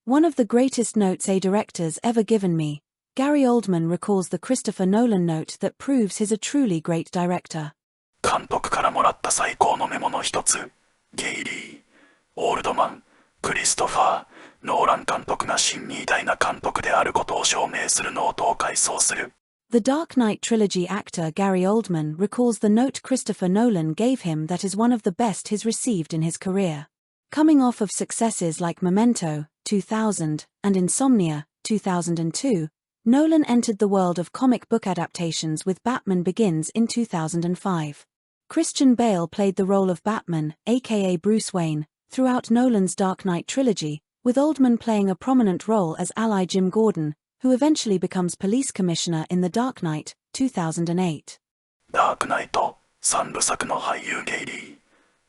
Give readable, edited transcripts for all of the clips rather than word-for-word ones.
One of the greatest notes a director's ever given me. Gary Oldman recalls the Christopher Nolan note that proves he's a truly great director. 監督からもらった最高のメモの一つ。ゲイリー、オールドマン、クリストファー、ノーラン監督が真に偉大な監督であることを証明するノートを回想する。The Dark Knight trilogy actor Gary Oldman recalls the note Christopher Nolan gave him that is one of the best he's received in his career. Coming off of successes like Memento, 2000, and Insomnia, 2002, Nolan entered the world of comic book adaptations with Batman Begins in 2005. Christian Bale played the role of Batman, aka Bruce Wayne, throughout Nolan's Dark Knight trilogy, with Oldman playing a prominent role as ally Jim Gordon, who eventually becomes police commissioner in The Dark Knight, 2008. ダークナイト3部作の俳優ゲイリー・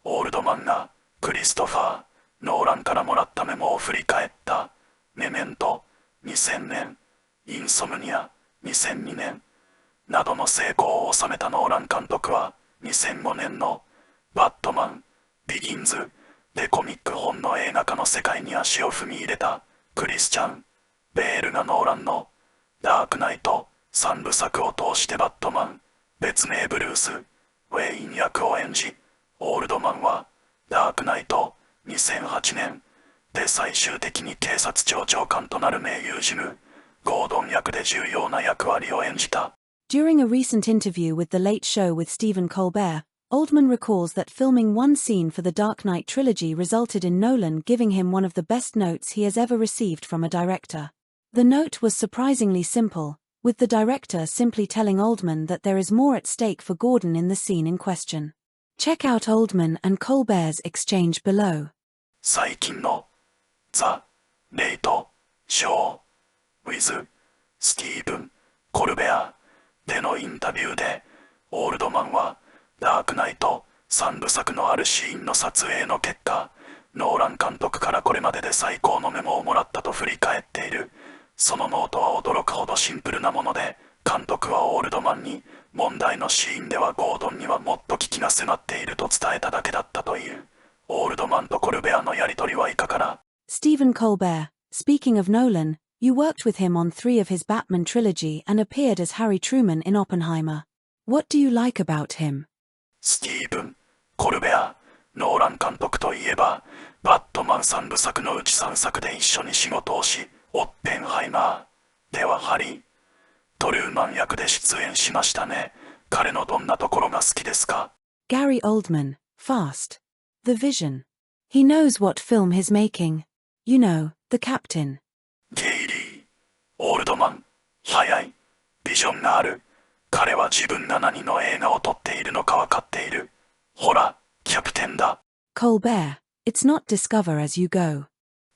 オールドマンがクリストファー・ノーランからもらったメモを振り返った。メメント2000年、インソムニア2002年などの成功を収めたノーラン監督は2005年のバットマン・ビギンズでコミック本の映画化の世界に足を踏み入れた。クリスチャン・ベールがノーランのダークナイト3部作を通してバットマン、別名ブルース・ウェイン役を演じ、オールドマンはダークナイト2008年で最終的に警察庁長官となる名優ジム・ゴードン役で重要な役割を演じた。During a recent interview with The Late Show with Stephen Colbert, Oldman recalls that filming one scene for the Dark Knight trilogy resulted in Nolan giving him one of the best notes he has ever received from a director. The note was surprisingly simple, with the director simply telling Oldman that there is more at stake for Gordon in the scene in question. Check out Oldman and Colbert's exchange below. 最近のザ・レイト・ショー・ウィズ・スティーブン・コルベアでのインタビューで、オールドマンはダークナイト3部作のあるシーンの撮影の結果、ノーラン監督からこれまでで最高のメモをもらったと振り返っている。そのノートは驚くほどシンプルなもので、監督はオールドマンに問題のシーンではゴードンにはもっと危機が迫っていると伝えただけだったという。オールドマンとコルベアのやりとりはいかかな。 Stephen Colbert, speaking of Nolan, you worked with him on 3 of his Batman trilogy and appeared as Harry Truman in Oppenheimer. What do you like about him? スティーブン・コルベア、ノーラン監督といえば、バットマン3部作のうち3作で一緒に仕事をし、オッペンハイマーではハリー・トルーマン役で出演しましたね。彼のどんなところが好きですか？ Gary Oldman, fast. The vision. He knows what film he's making. You know, the captain. ゲイリー・オールドマン、早い。ビジョンがある。彼は自分が何の映画を撮っているのか分かっている。ほら、キャプテンだ。Colbert, it's not discover as you go.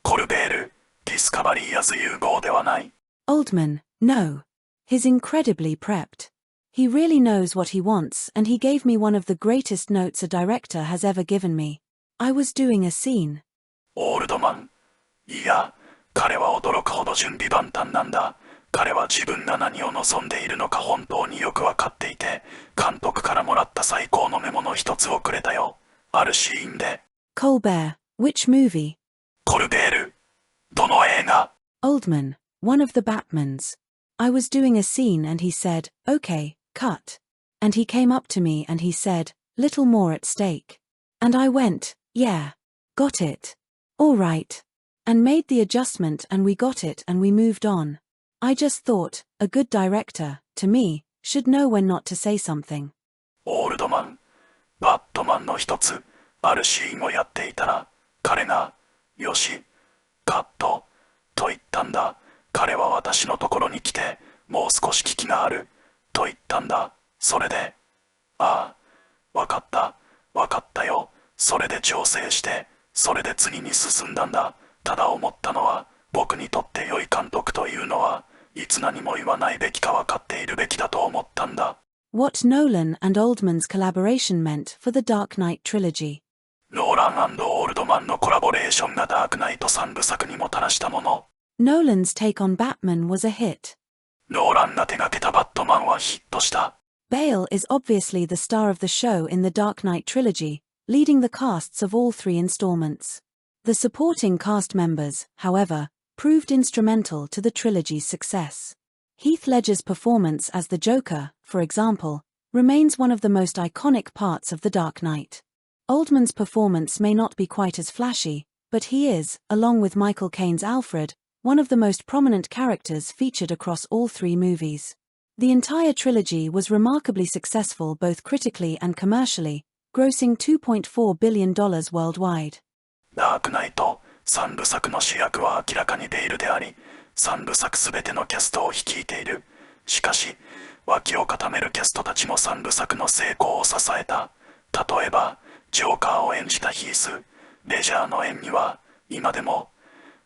コルベール、ディスカバリーアズ融合ではない。Oldman, no. He's incredibly prepped. He really knows what he wants and he gave me one of the greatest notes a director has ever given me. I was doing a scene. オールドマン、いや、彼は驚くほど準備万端なんだ。彼は自分が何を望んでいるのか本当によく分かっていて、監督からもらった最高のメモの一つをくれたよ。あるシーンで。Colbert, which movie? コルベール、どの映画？ Oldman, one of the Batmans. I was doing a scene and he said, okay, cut. And he came up to me and he said, little more at stake. And I went, yeah, got it. All right. And made the adjustment and we got it and we moved on. I just thought, a good director, to me, should know when not to say something. オールドマン、バットマンの一つ、あるシーンをやっていたら、彼が、よし、カット、と言ったんだ。彼は私のところに来て、もう少し危機がある、と言ったんだ。それで、ああ、わかったよ。それで調整して、それで次に進んだんだ。ただ思ったのは、僕にとって良い監督というのは、いつ何も言わないべきか分かっているべきだと思ったんだ。What Nolan and Oldman's collaboration meant for the Dark Knight trilogy. ノーラン&オールドマンのコラボレーションがダークナイト3部作にもたらしたもの。Nolan's take on Batman was a hit. ノーランが手掛けたバットマンはヒットした。Bale is obviously the star of the show in the Dark Knight trilogy, leading the casts of all 3 installments. The supporting cast members, however, proved instrumental to the trilogy's success. Heath Ledger's performance as the Joker, for example, remains one of the most iconic parts of The Dark Knight. Oldman's performance may not be quite as flashy, but he is, along with Michael Caine's Alfred, one of the most prominent characters featured across all three movies. The entire trilogy was remarkably successful both critically and commercially, grossing $2.4 billion worldwide. ダークナイト3部作の主役は明らかにベイルであり、3部作すべてのキャストを率いている。しかし、脇を固めるキャストたちも3部作の成功を支えた。例えば、ジョーカーを演じたヒース・レジャーの演技は、今でも、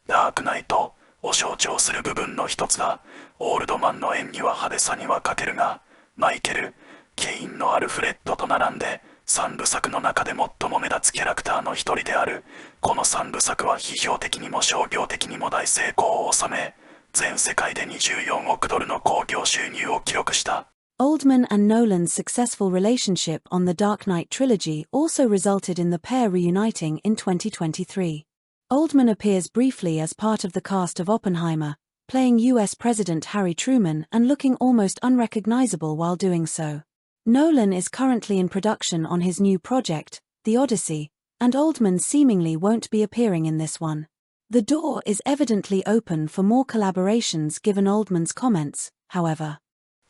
ダークナイトを象徴する部分の一つだ。オールドマンの演技は派手さには欠けるが、マイケル・ケインのアルフレッドと並んで、3部作の中で最も目立つキャラクターの一人である。この3部作は批評的にも商業的にも大成功を収め、全世界で24億ドルの興行収入を記録した。Oldman and Nolan's successful relationship on the Dark Knight trilogy also resulted in the pair reuniting in 2023. Oldman appears briefly as part of the cast of Oppenheimer, playing US President Harry Truman and looking almost unrecognizable while doing so. Nolan is currently in production on his new project, The Odyssey, and Oldman seemingly won't be appearing in this one. The door is evidently open for more collaborations given Oldman's comments, however.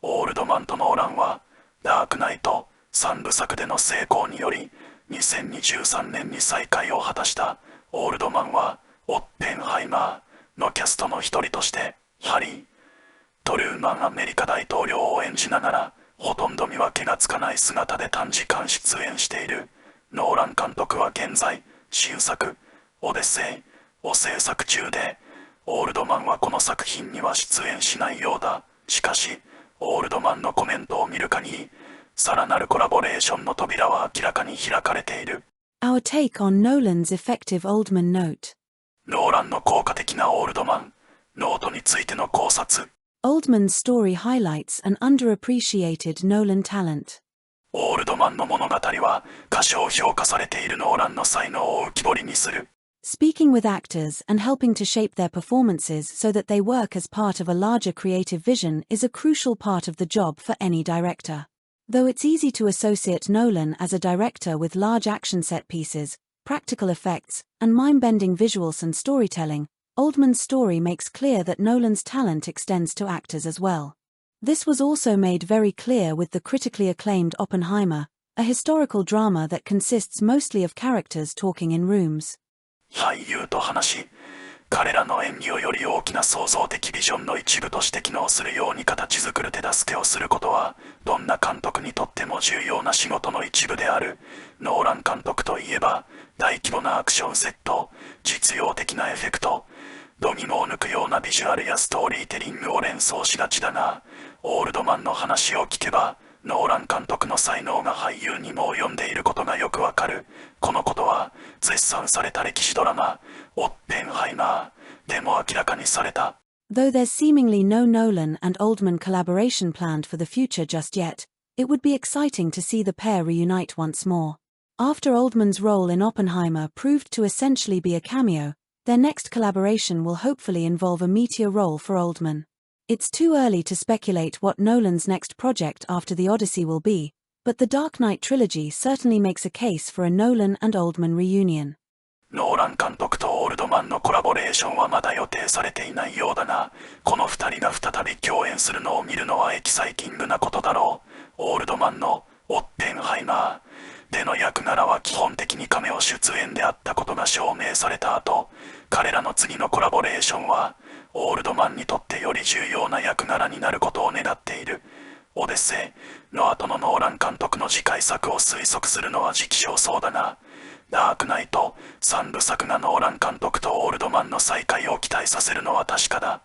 オールドマンとノーランは、ダークナイト3部作での成功により、2023年に再会を果たした。オールドマンは、オッペンハイマーのキャストの一人として、ハリー・トルーマンアメリカ大統領を演じながら、ほとんど見分けがつかない姿で短時間出演している。ノーラン監督は現在、新作、オデッセイを制作中で、オールドマンはこの作品には出演しないようだ。しかし、オールドマンのコメントを見る限り、さらなるコラボレーションの扉は明らかに開かれている。Our take on Nolan's effective Oldman note. ノーランの効果的なオールドマン、ノートについての考察。Oldman's story highlights an underappreciated Nolan talent. オールドマンの物語は過小評価されているノーランの才能を浮き彫りにする。Speaking with actors and helping to shape their performances so that they work as part of a larger creative vision is a crucial part of the job for any director. Though it's easy to associate Nolan as a director with large action set pieces, practical effects, and mind-bending visuals and storytelling, Oldman's story makes clear that Nolan's talent extends to actors as well. This was also made very clear with the critically acclaimed Oppenheimer, a historical drama that consists mostly of characters talking in rooms. 俳優と話し、彼らの演技をより大きな創造的ビジョンの一部として機能するように形作る手助けをすることは、どんな監督にとっても重要な仕事の一部である。ノーラン監督といえば、大規模なアクションセット、実用的なエフェクト、度肝を抜くようなビジュアルやストーリーテリングを連想しがちだが、オールドマンの話を聞けば、ノーラン監督の才能が俳優にも及んでいることがよくわかる。このことは絶賛された歴史ドラマ、オッペンハイマーでも明らかにされた。Though there's seemingly no Nolan and Oldman collaboration planned for the future just yet, it would be exciting to see the pair reunite once more. After Oldman's role in Oppenheimer proved to essentially be a cameo, their next collaboration will hopefully involve a meteor role for Oldman. It's too early to speculate what Nolan's next project after The Odyssey will be, but the Dark Knight trilogy certainly makes a case for a Nolan and Oldman reunion. ノーラン監督とオールドマンのコラボレーションはまだ予定されていないようだが、この二人が再び共演するのを見るのはエキサイティングなことだろう。オールドマンのオッペンハイマーでの役柄は基本的にカメオ出演であったことが証明された後、彼らの次のコラボレーションはオールドマンにとってより重要な役柄になることを願っている。オデッセイの後のノーラン監督の次回作を推測するのは時期尚早だが、ダークナイト3部作がノーラン監督とオールドマンの再会を期待させるのは確かだ。